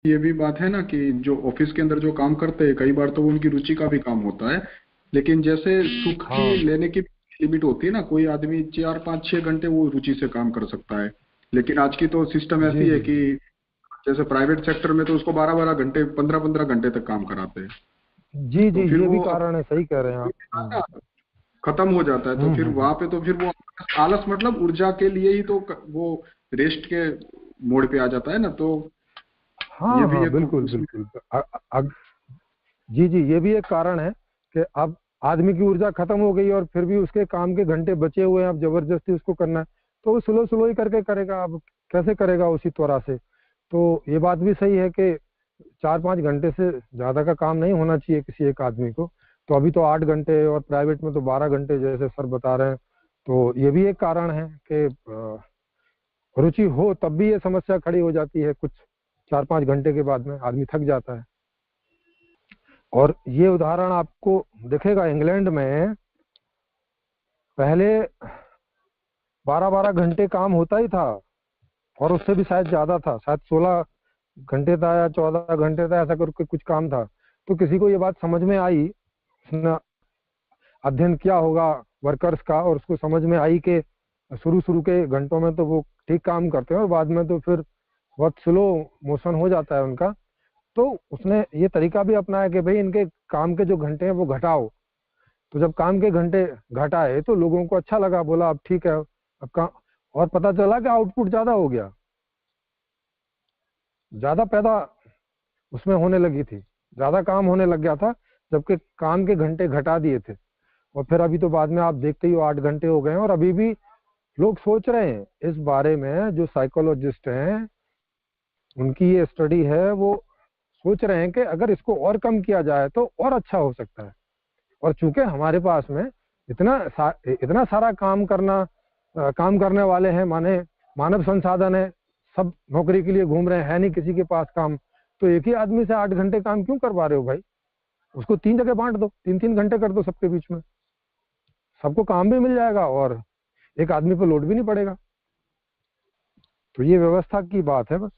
ये भी बात है ना कि जो ऑफिस के अंदर जो काम करते हैं कई बार तो वो उनकी रुचि का भी काम होता है, लेकिन जैसे सुख की हाँ। लेने की लिमिट होती है ना, कोई आदमी 4 5 6 घंटे वो रुचि से काम कर सकता है, लेकिन आज की तो सिस्टम जी ऐसी है जी कि जी जैसे प्राइवेट सेक्टर में तो उसको 12 12 घंटे 15 15 घंटे तक काम कराते हैं। जी तो जी, फिर ये भी वो कारण है, सही कह रहे हैं आप। खत्म हो जाता है, तो फिर हम्म। वहां पे तो फिर वो आलस मतलब ऊर्जा के लिए ही तो वो रेस्ट के मोड पे आ जाता है ना, तो ये हाँ भी हाँ, एक बिल्कुल उसमें। बिल्कुल। जी जी, ये भी एक कारण है कि अब आदमी की ऊर्जा खत्म हो गई और फिर भी उसके काम के घंटे बचे हुए हैं, अब जबरदस्ती उसको करना है, तो वो स्लो स्लो ही करके करेगा। अब कैसे करेगा उसी तरह से? तो ये बात भी सही है कि 4 5 घंटे से ज़्यादा का काम नहीं होना चाहिए किसी एक आदमी को। तो अभी तो 8 घंटे और प्राइवेट में तो 12 घंटे जैसे सर बता रहे हैं। तो ये भी एक कारण है कि रुचि हो तब भी ये समस्या खड़ी हो जाती है, कुछ 4 5 घंटे के बाद में आदमी थक जाता है। और ये उदाहरण आपको दिखेगा इंग्लैंड में, पहले 12 12 घंटे काम होता ही था, और उससे भी शायद ज्यादा था, शायद 16 घंटे था या 14 घंटे था, ऐसा करके कुछ काम था। तो किसी को ये बात समझ में आई, उसने अध्ययन किया होगा वर्कर्स का, और उसको समझ में आई कि शुरू शुरू के घंटों में तो वो ठीक काम करते हैं और बाद में तो फिर बहुत स्लो मोशन हो जाता है उनका। तो उसने ये तरीका भी अपनाया कि भाई इनके काम के जो घंटे हैं वो घटाओ। तो जब काम के घंटे घटाए तो लोगों को अच्छा लगा, बोला अब ठीक है, अब काम। और पता चला कि आउटपुट ज्यादा हो गया, ज्यादा पैदा उसमें होने लगी थी, ज्यादा काम होने लग गया था, जबकि काम के घंटे घटा दिए थे। और फिर अभी तो बाद में आप देखते ही हो 8 घंटे हो गए हैं, और अभी भी लोग सोच रहे हैं इस बारे में, जो साइकोलॉजिस्ट हैं उनकी ये स्टडी है, वो सोच रहे हैं कि अगर इसको और कम किया जाए तो और अच्छा हो सकता है। और चूंकि हमारे पास में इतना सारा काम करने वाले हैं, माने मानव संसाधन है, सब नौकरी के लिए घूम रहे हैं, है नहीं किसी के पास काम, तो एक ही आदमी से 8 घंटे काम क्यों करवा रहे हो भाई? उसको 3 जगह बांट दो, 3 3 घंटे कर दो सबके बीच में, सबको काम भी मिल जाएगा और एक आदमी पर लोड भी नहीं पड़ेगा। तो ये व्यवस्था की बात है बस।